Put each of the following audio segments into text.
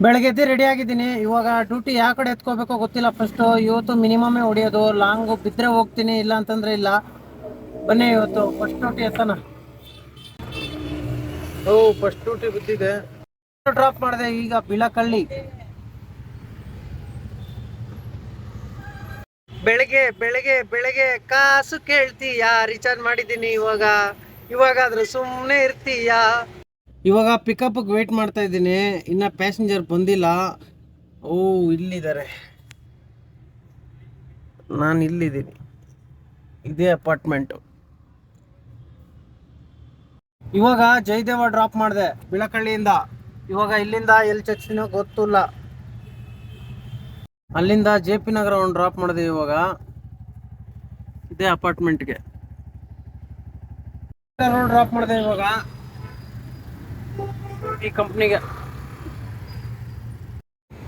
ಬೆಳಗ್ಗೆ ಎದ್ದು ರೆಡಿ ಆಗಿದ್ದೀನಿ. ಇವಾಗ ಡ್ಯೂಟಿ ಯಾವ ಕಡೆ ಎತ್ಕೋಬೇಕೋ ಗೊತ್ತಿಲ್ಲ. ಫಸ್ಟು ಇವತ್ತು ಮಿನಿಮಮೇ ಹೊಡಿಯೋದು. ಲಾಂಗು ಬಿದ್ದರೆ ಹೋಗ್ತೀನಿ, ಇಲ್ಲ ಅಂತಂದರೆ ಇಲ್ಲ. ಬನ್ನಿ ಇವತ್ತು ಫಸ್ಟ್ ಡ್ಯೂಟಿ ಎತ್ತನ. ಫಸ್ಟ್ ಡ್ಯೂಟಿ ಬಿದ್ದಿದೆ. ಡ್ರಾಪ್ ಮಾಡಿದೆ ಈಗ ಬಿಳಕಳ್ಳಿ. ಬೆಳಗ್ಗೆ ಬೆಳಗ್ಗೆ ಬೆಳಗ್ಗೆ ಕಾಸು ಕೇಳ್ತೀಯಾ? ರಿಚಾರ್ಜ್ ಮಾಡಿದ್ದೀನಿ ಇವಾಗಾದ್ರೂ ಸುಮ್ಮನೆ ಇರ್ತೀಯಾ? ಇವಾಗ ಪಿಕಪ್ಗೆ ವೇಟ್ ಮಾಡ್ತಾ ಇದ್ದೀನಿ. ಇನ್ನು ಪ್ಯಾಸೆಂಜರ್ ಬಂದಿಲ್ಲ. ಇಲ್ಲಿದ್ದಾರೆ, ನಾನು ಇಲ್ಲಿದ್ದೀನಿ. ಇದೇ ಅಪಾರ್ಟ್ಮೆಂಟು. ಇವಾಗ ಜಯದೇವ ಡ್ರಾಪ್ ಮಾಡಿದೆ ಬಿಳಕಳ್ಳಿಯಿಂದ. ಇವಾಗ ಇಲ್ಲಿಂದ ಎಲ್ಲಿ ಚಚ್ಚಿನೋ ಗೊತ್ತಿಲ್ಲ. ಅಲ್ಲಿಂದ JP ನಗರ ಒಂದು ಡ್ರಾಪ್ ಮಾಡಿದೆ. ಇವಾಗ ಇದೇ ಅಪಾರ್ಟ್ಮೆಂಟ್ಗೆ ಡ್ರಾಪ್ ಮಾಡಿದೆ. ಇವಾಗ ಈ ಕಂಪ್ನಿಗೆ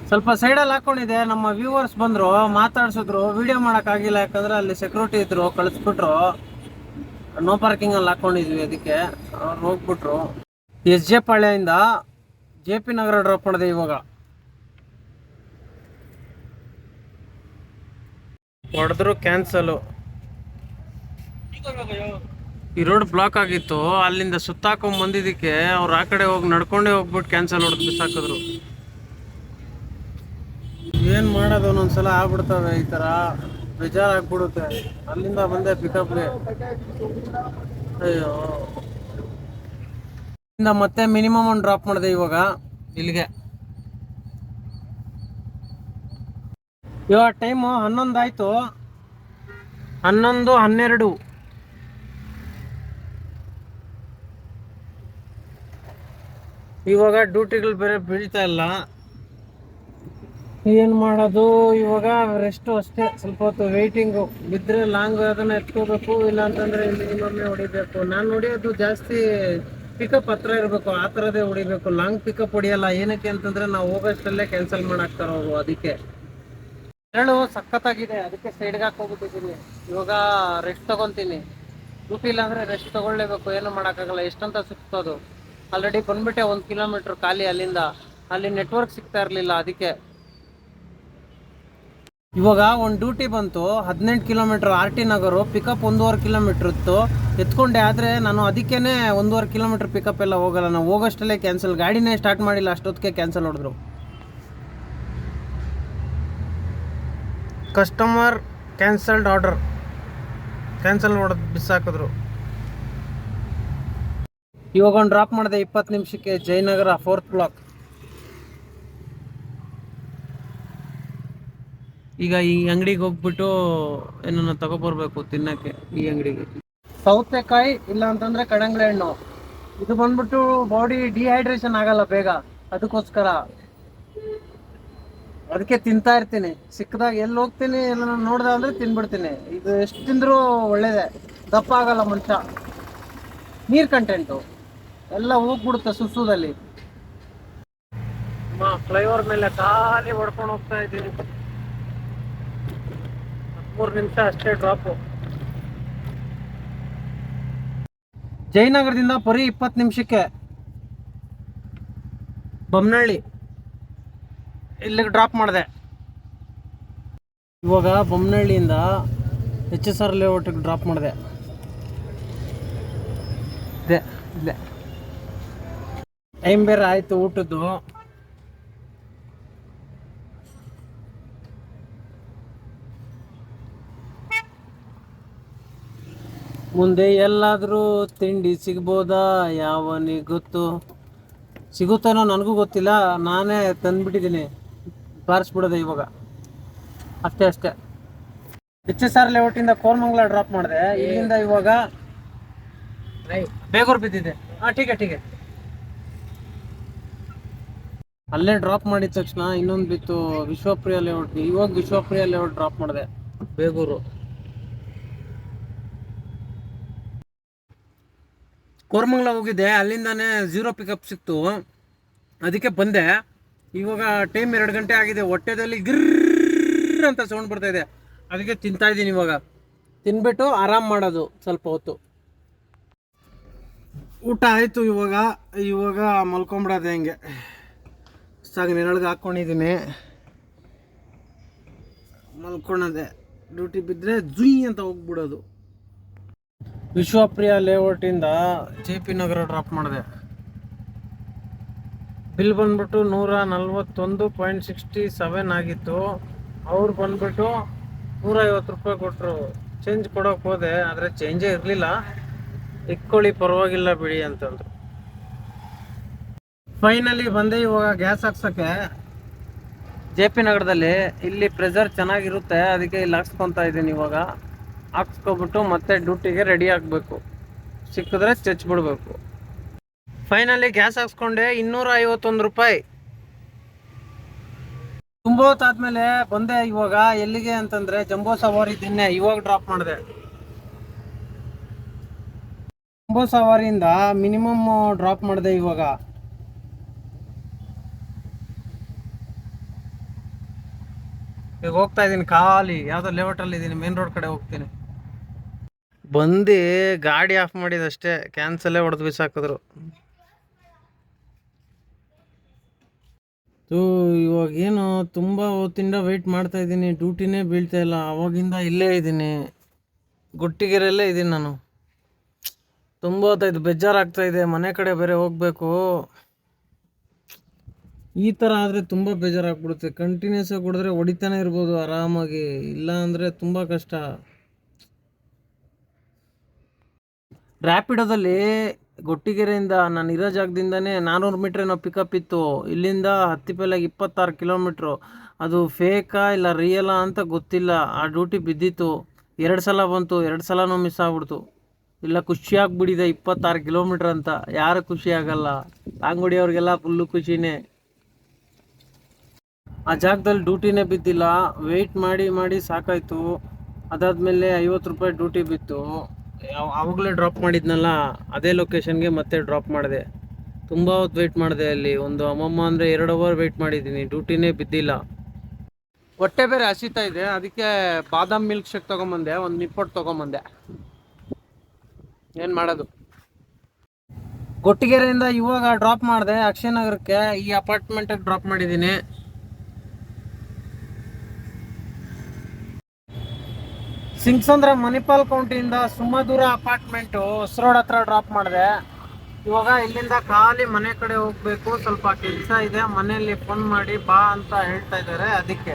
ಸ್ವಲ್ಪ ಸೈಡಲ್ಲಿ ಹಾಕೊಂಡಿದೆ. ನಮ್ಮ ವ್ಯೂವರ್ಸ್ ಬಂದರು, ಮಾತಾಡ್ಸಿದ್ರು. ವಿಡಿಯೋ ಮಾಡೋಕ್ಕಾಗಿಲ್ಲ, ಯಾಕಂದರೆ ಅಲ್ಲಿ ಸೆಕ್ಯೂರಿಟಿ ಇದ್ರು, ಕಳಿಸ್ಬಿಟ್ರು. ನೋ ಪಾರ್ಕಿಂಗಲ್ಲಿ ಹಾಕೊಂಡಿದ್ವಿ, ಅದಕ್ಕೆ ಅವ್ರು ಹೋಗ್ಬಿಟ್ರು. SJ ಪಾಳ್ಯದಿಂದ JP ನಗರ ಡ್ರಾಪ್ ಮಾಡಿದೆ. ಇವಾಗ ಹೊಡೆದ್ರು ಕ್ಯಾನ್ಸಲು. ಈ ರೋಡ್ ಬ್ಲಾಕ್ ಆಗಿತ್ತು, ಅಲ್ಲಿಂದ ಸುತ್ತಾಕೊಂಡ್ ಬಂದಿದ್ದಕ್ಕೆ ಅವ್ರು ಆ ಕಡೆ ಹೋಗಿ ನಡ್ಕೊಂಡೇ ಹೋಗ್ಬಿಟ್ಟು ಕ್ಯಾನ್ಸಲ್ ಹೊಡೆದು ಬಿಸಾಕಿದ್ರು. ಏನು ಮಾಡೋದು, ಒಂದೊಂದ್ಸಲ ಆಗ್ಬಿಡ್ತವೆ ಈ ಥರ, ಬೇಜಾರಾಗ್ಬಿಡುತ್ತೆ. ಅಲ್ಲಿಂದ ಬಂದೆ ಪಿಕಪ್ಗೆ. ಅಯ್ಯೋ, ಇಂದ ಮತ್ತೆ ಮಿನಿಮಮ್ ಒಂದು ಡ್ರಾಪ್ ಮಾಡಿದೆ ಇವಾಗ ಇಲ್ಲಿಗೆ. ಇವಾಗ ಟೈಮು 11 ಆಯಿತು. 11, 12. ಇವಾಗ ಡ್ಯೂಟಿಗಳು ಬೇರೆ ಬೀಳ್ತಾ ಇಲ್ಲ. ಏನು ಮಾಡೋದು, ಇವಾಗ ರೆಸ್ಟು ಅಷ್ಟೇ. ಸ್ವಲ್ಪ ಹೊತ್ತು ವೆಯ್ಟಿಂಗು. ಬಿದ್ದರೆ ಲಾಂಗ್ ಅದನ್ನು ಎತ್ಕೋಬೇಕು, ಇಲ್ಲ ಅಂತಂದರೆ ಮಿನಿಮಮ್ಮೇ ಹೊಡಿಬೇಕು. ನಾನು ಹೊಡಿಯೋದು ಜಾಸ್ತಿ ಪಿಕಪ್ ಹತ್ರ ಇರಬೇಕು, ಆ ಥರದೇ ಹೊಡಿಬೇಕು. ಲಾಂಗ್ ಪಿಕಪ್ ಹೊಡಿಯಲ್ಲ. ಏನಕ್ಕೆ ಅಂತಂದರೆ ನಾವು ಹೋಗೋಷ್ಟಲ್ಲೇ ಕ್ಯಾನ್ಸಲ್ ಮಾಡಾಕ್ತಾರೆ ಅವರು. ಅದಕ್ಕೆ ಹೇಳು ಸಖತ್ತಾಗಿದೆ, ಅದಕ್ಕೆ ಸೈಡ್ಗೆ ಹಾಕೋಗ್ಬಿಟ್ಟಿದ್ದೀನಿ. ಇವಾಗ ರೆಸ್ಟ್ ತೊಗೊತೀನಿ. ಡ್ಯೂಟಿ ಇಲ್ಲ ಅಂದರೆ ರೆಸ್ಟ್ ತೊಗೊಳ್ಳೇಬೇಕು, ಏನು ಮಾಡೋಕ್ಕಾಗಲ್ಲ. ಎಷ್ಟಂತ ಸುತ್ತೋದು. ಆಲ್ರೆಡಿ ಬಂದ್ಬಿಟ್ಟೆ 1 ಕಿಲೋಮೀಟ್ರ್ ಖಾಲಿ ಅಲ್ಲಿಂದ. ಅಲ್ಲಿ ನೆಟ್ವರ್ಕ್ ಸಿಗ್ತಾ ಇರಲಿಲ್ಲ, ಅದಕ್ಕೆ. ಇವಾಗ ಒಂದು ಡ್ಯೂಟಿ ಬಂತು 18 ಕಿಲೋಮೀಟ್ರ್ RT ನಗರು. ಪಿಕಪ್ 1.5 ಕಿಲೋಮೀಟ್ರ್ ಇತ್ತು, ಎತ್ಕೊಂಡೆ. ಆದರೆ ನಾನು ಅದಕ್ಕೇ 1.5 ಕಿಲೋಮೀಟ್ರ್ ಪಿಕಪ್ ಎಲ್ಲ ಹೋಗಲ್ಲ. ನಾವು ಹೋಗೋಷ್ಟಲ್ಲೇ ಕ್ಯಾನ್ಸಲ್. ಗಾಡಿನೇ ಸ್ಟಾರ್ಟ್ ಮಾಡಿಲ್ಲ, ಅಷ್ಟೊತ್ತಿಗೆ ಕ್ಯಾನ್ಸಲ್ ಹೊಡೆದ್ರು. ಕಸ್ಟಮರ್ ಕ್ಯಾನ್ಸಲ್ಡ್ ಆರ್ಡರ್, ಕ್ಯಾನ್ಸಲ್ ಹೊಡೆದು ಬಿಸಾಕಿದ್ರು. ಇವಾಗ ಒಂದು ಡ್ರಾಪ್ ಮಾಡಿದೆ 20 ನಿಮಿಷಕ್ಕೆ ಜಯನಗರ 4th ಬ್ಲಾಕ್. ಈಗ ಈ ಅಂಗಡಿಗೆ ಹೋಗ್ಬಿಟ್ಟು ಏನನ್ನ ತಗೊಬರ್ಬೇಕು ತಿನ್ನಕ್ಕೆ. ಈ ಅಂಗಡಿಗೆ ಸೌತೆಕಾಯಿ ಇಲ್ಲ ಅಂತಂದ್ರೆ ಕಡಂಗ್ಳೆ ಹಣ್ಣು. ಇದು ಬಂದ್ಬಿಟ್ಟು ಬಾಡಿ ಡಿಹೈಡ್ರೇಷನ್ ಆಗಲ್ಲ ಬೇಗ, ಅದಕ್ಕೋಸ್ಕರ ಅದಕ್ಕೆ ತಿಂತಾ ಇರ್ತೀನಿ. ಸಿಕ್ಕದಾಗ ಎಲ್ಲಿ ಹೋಗ್ತೀನಿ, ಎಲ್ಲ ನೋಡ್ದೆ ಅಂದ್ರೆ ತಿನ್ಬಿಡ್ತೀನಿ. ಇದು ಎಷ್ಟು ತಿಂದರೂ ಒಳ್ಳೇದೆ, ದಪ್ಪ ಆಗಲ್ಲ ಮನುಷ್ಯ. ನೀರ್ ಕಂಟೆಂಟು ಎಲ್ಲ ಹೋಗ್ಬಿಡುತ್ತೆ ಸುಸುದಲ್ಲಿ. ಫ್ಲೈಓವರ್ ಮೇಲೆ ಖಾಲಿ ಹೊಡ್ಕೊಂಡು ಹೋಗ್ತಾ ಇದ್ದೀನಿ. 3 ನಿಮಿಷ ಅಷ್ಟೇ ಡ್ರಾಪು. ಜಯನಗರದಿಂದ ಬರೀ 20 ನಿಮಿಷಕ್ಕೆ ಬೊಮ್ಮನಹಳ್ಳಿ ಇಲ್ಲಿಗೆ ಡ್ರಾಪ್ ಮಾಡಿದೆ. ಇವಾಗ ಬೊಮ್ಮನಹಳ್ಳಿಯಿಂದ HSR ಲೇಔಟಿಗೆ ಡ್ರಾಪ್ ಮಾಡಿದೆ. ಇದೆ ಟೈಮ್ ಬೇರೆ ಆಯಿತು ಊಟದ್ದು. ಮುಂದೆ ಎಲ್ಲಾದರೂ ತಿಂಡಿ ಸಿಗ್ಬೋದಾ ಯಾವನಿಗೆ ಗೊತ್ತು. ಸಿಗುತ್ತೇನೋ ನನಗೂ ಗೊತ್ತಿಲ್ಲ, ನಾನೇ ತಂದುಬಿಟ್ಟಿದ್ದೀನಿ. ಬಾರಿಸ್ಬಿಡೋದೆ ಇವಾಗ, ಅಷ್ಟೇ. HSR ಲೇಔಟಿಂದ ಕೋರಮಂಗಲ ಡ್ರಾಪ್ ಮಾಡಿದೆ. ಇಲ್ಲಿಂದ ಇವಾಗ ಬೇಗೂರು ಬಿದ್ದಿದೆ. ಟೀಕೆ ಅಲ್ಲೇ ಡ್ರಾಪ್ ಮಾಡಿದ ತಕ್ಷಣ ಇನ್ನೊಂದು ಬಿತ್ತು ವಿಶ್ವಪ್ರಿಯ ಲೇಔಟ್. ಇವಾಗ ವಿಶ್ವಪ್ರಿಯ ಲೇಔಟ್ ಡ್ರಾಪ್ ಮಾಡಿದೆ ಬೇಗೂರು. ಕೋರಮಂಗಲ ಹೋಗಿದ್ದೆ, ಅಲ್ಲಿಂದಾನೇ 0 ಪಿಕಪ್ ಸಿಕ್ತು, ಅದಕ್ಕೆ ಬಂದೆ. ಇವಾಗ ಟೈಮ್ 2 ಗಂಟೆ ಆಗಿದೆ. ಹೊಟ್ಟೆದಲ್ಲಿ ಗಿರ್ರ್ ಅಂತ ಸೌಂಡ್ ಬರ್ತಾ ಇದೆ, ಅದಕ್ಕೆ ತಿಂತಾ ಇದ್ದೀನಿ. ಇವಾಗ ತಿನ್ಬಿಟ್ಟು ಆರಾಮ್ ಮಾಡೋದು ಸ್ವಲ್ಪ ಹೊತ್ತು. ಊಟ ಆಯಿತು. ಇವಾಗ ಮಲ್ಕೊಂಬಿಡೋದೆ ಹೆಂಗೆ. ಮಸ್ತಾಗಿ ನೆರಳಿಗೆ ಹಾಕ್ಕೊಂಡಿದ್ದೀನಿ, ಮಲ್ಕೊಳದೆ. ಡ್ಯೂಟಿ ಬಿದ್ದರೆ ಜುಯ್ ಅಂತ ಹೋಗ್ಬಿಡೋದು. ವಿಶ್ವಪ್ರಿಯ ಲೇಔಟಿಂದ JP ನಗರ ಡ್ರಾಪ್ ಮಾಡಿದೆ. ಬಿಲ್ ಬಂದ್ಬಿಟ್ಟು 141.67 ಆಗಿತ್ತು. ಅವ್ರು ಬಂದ್ಬಿಟ್ಟು 150 ರೂಪಾಯಿ ಕೊಟ್ಟರು. ಚೇಂಜ್ ಕೊಡೋಕೆ ಹೋದೆ, ಆದರೆ ಚೇಂಜೇ ಇರಲಿಲ್ಲ. ಇಟ್ಕೊಳ್ಳಿ ಪರವಾಗಿಲ್ಲ ಬಿಡಿ ಅಂತಂದ್ರು. ಫೈನಲಿ ಬಂದೆ ಇವಾಗ ಗ್ಯಾಸ್ ಹಾಕ್ಸೋಕ್ಕೆ JP ನಗರದಲ್ಲಿ. ಇಲ್ಲಿ ಪ್ರೆಷರ್ ಚೆನ್ನಾಗಿರುತ್ತೆ, ಅದಕ್ಕೆ ಇಲ್ಲಿ ಹಾಕ್ಸ್ಕೊತಾ ಇದ್ದೀನಿ. ಇವಾಗ ಹಾಕ್ಸ್ಕೊಬಿಟ್ಟು ಮತ್ತೆ ಡ್ಯೂಟಿಗೆ ರೆಡಿ ಆಗಬೇಕು. ಸಿಕ್ಕಿದ್ರೆ ಚಚ್ಬಿಡ್ಬೇಕು. ಫೈನಲಿ ಗ್ಯಾಸ್ ಹಾಕ್ಸ್ಕೊಂಡೆ, 251 ರೂಪಾಯಿ. ತುಂಬ ಹೊತ್ತಾದ್ಮೇಲೆ ಬಂದೆ ಇವಾಗ. ಎಲ್ಲಿಗೆ ಅಂತಂದ್ರೆ ಜಂಬೋ ಸವಾರಿ ದಿನ್ನೆ ಇವಾಗ ಡ್ರಾಪ್ ಮಾಡಿದೆ. ಜಂಬೋ ಸವಾರಿಯಿಂದ ಮಿನಿಮಮ್ ಡ್ರಾಪ್ ಮಾಡಿದೆ ಇವಾಗ. ಈಗ ಹೋಗ್ತಾ ಇದ್ದೀನಿ ಖಾಲಿ, ಯಾವುದೋ ಲೇಔಟಲ್ಲಿ ಇದ್ದೀನಿ, ಮೇನ್ ರೋಡ್ ಕಡೆ ಹೋಗ್ತೀನಿ. ಬಂದು ಗಾಡಿ ಆಫ್ ಮಾಡಿದಷ್ಟೇ, ಕ್ಯಾನ್ಸಲ್ಲೇ ಹೊಡೆದು ಬಿಸಾಕಿದ್ರು. ಇವಾಗೇನು ತುಂಬ ಹೊತ್ತಿಂದ ವೆಯ್ಟ್ ಮಾಡ್ತಾ ಇದ್ದೀನಿ, ಡ್ಯೂಟಿನೇ ಬೀಳ್ತಾ ಇಲ್ಲ. ಅವಾಗಿಂದ ಇಲ್ಲೇ ಇದ್ದೀನಿ, ಗೊಟ್ಟಿಗೆರೆಯಲ್ಲೇ ಇದ್ದೀನಿ ನಾನು. ತುಂಬ ಹೊತ್ತಾಯ್ತು, ಬೇಜಾರಾಗ್ತಾಯಿದೆ. ಮನೆ ಕಡೆ ಬೇರೆ ಹೋಗಬೇಕು. ಈ ಥರ ಆದರೆ ತುಂಬ ಬೇಜಾರಾಗ್ಬಿಡುತ್ತೆ. ಕಂಟಿನ್ಯೂಸ್ ಆಗಿ ಹೊಡೆದ್ರೆ ಹೊಡಿತಾನೆ ಇರ್ಬೋದು ಆರಾಮಾಗಿ, ಇಲ್ಲ ಅಂದರೆ ತುಂಬ ಕಷ್ಟ. ರ್ಯಾಪಿಡೋದಲ್ಲಿ ಗೊಟ್ಟಿಗೆರೆಯಿಂದ ನಾನು ಇರೋ ಜಾಗದಿಂದನೇ 400 ಮೀಟ್ರ್ ಏನೋ ಪಿಕಪ್ ಇತ್ತು. ಇಲ್ಲಿಂದ ಹತ್ತಿಪೆಲೆಗೆ 26 ಕಿಲೋಮೀಟ್ರು. ಅದು ಫೇಕಾ ಇಲ್ಲ ರಿಯಲಾ ಅಂತ ಗೊತ್ತಿಲ್ಲ. ಆ ಡ್ಯೂಟಿ ಬಿದ್ದಿತ್ತು, 2 ಸಲ ಬಂತು, 2 ಸಲನೂ ಮಿಸ್ ಆಗ್ಬಿಡ್ತು. ಇಲ್ಲ ಖುಷಿಯಾಗ್ಬಿಟ್ಟಿದೆ 26 ಕಿಲೋಮೀಟ್ರ್ ಅಂತ. ಯಾರು ಖುಷಿ ಆಗಲ್ಲ, ಲಾಂಗುಡಿಯವ್ರಿಗೆಲ್ಲ ಫುಲ್ಲು ಖುಷಿನೇ. ಆ ಜಾಗದಲ್ಲಿ ಡ್ಯೂಟಿನೇ ಬಿದ್ದಿಲ್ಲ, ವೆಯ್ಟ್ ಮಾಡಿ ಮಾಡಿ ಸಾಕಾಯಿತು. ಅದಾದಮೇಲೆ 50 ರೂಪಾಯಿ ಡ್ಯೂಟಿ ಬಿತ್ತು. ಆವಾಗಲೇ ಡ್ರಾಪ್ ಮಾಡಿದ್ನಲ್ಲ, ಅದೇ ಲೊಕೇಶನ್ಗೆ ಮತ್ತೆ ಡ್ರಾಪ್ ಮಾಡಿದೆ. ತುಂಬ ಹೊತ್ತು ವೆಯ್ಟ್ ಮಾಡಿದೆ ಅಲ್ಲಿ. ಒಂದು ಅಮ್ಮಮ್ಮ ಅಂದರೆ 2 ಅವರ್ ವೆಯ್ಟ್ ಮಾಡಿದ್ದೀನಿ, ಡ್ಯೂಟಿನೇ ಬಿದ್ದಿಲ್ಲ. ಹೊಟ್ಟೆ ಬೇರೆ ಹಸಿತಾ ಇದೆ, ಅದಕ್ಕೆ ಬಾದಾಮ್ ಮಿಲ್ಕ್ ಶೇಕ್ ತೊಗೊಂಬಂದೆ, ಒಂದು ನಿಪ್ಪಟ್ಟು ತೊಗೊಂಬಂದೆ. ಏನು ಮಾಡೋದು. ಗೊಟ್ಟಿಗೆರೆಯಿಂದ ಇವಾಗ ಡ್ರಾಪ್ ಮಾಡಿದೆ ಅಕ್ಷಯ ನಗರಕ್ಕೆ. ಈ ಅಪಾರ್ಟ್ಮೆಂಟಿಗೆ ಡ್ರಾಪ್ ಮಾಡಿದ್ದೀನಿ. ಸಿಂಗ್ಸಂದ್ರ ಮಣಿಪಾಲ್ ಕೌಂಟಿಯಿಂದ ಸುಮಧುರ ಅಪಾರ್ಟ್ಮೆಂಟು ಹೊಸರೋಡ್ ಹತ್ರ ಡ್ರಾಪ್ ಮಾಡಿದೆ. ಇವಾಗ ಇಲ್ಲಿಂದ ಖಾಲಿ ಮನೆ ಕಡೆ ಹೋಗ್ಬೇಕು. ಸ್ವಲ್ಪ ಕೆಲಸ ಇದೆ, ಮನೆಯಲ್ಲಿ ಫೋನ್ ಮಾಡಿ ಬಾ ಅಂತ ಹೇಳ್ತಾ ಇದ್ದಾರೆ, ಅದಕ್ಕೆ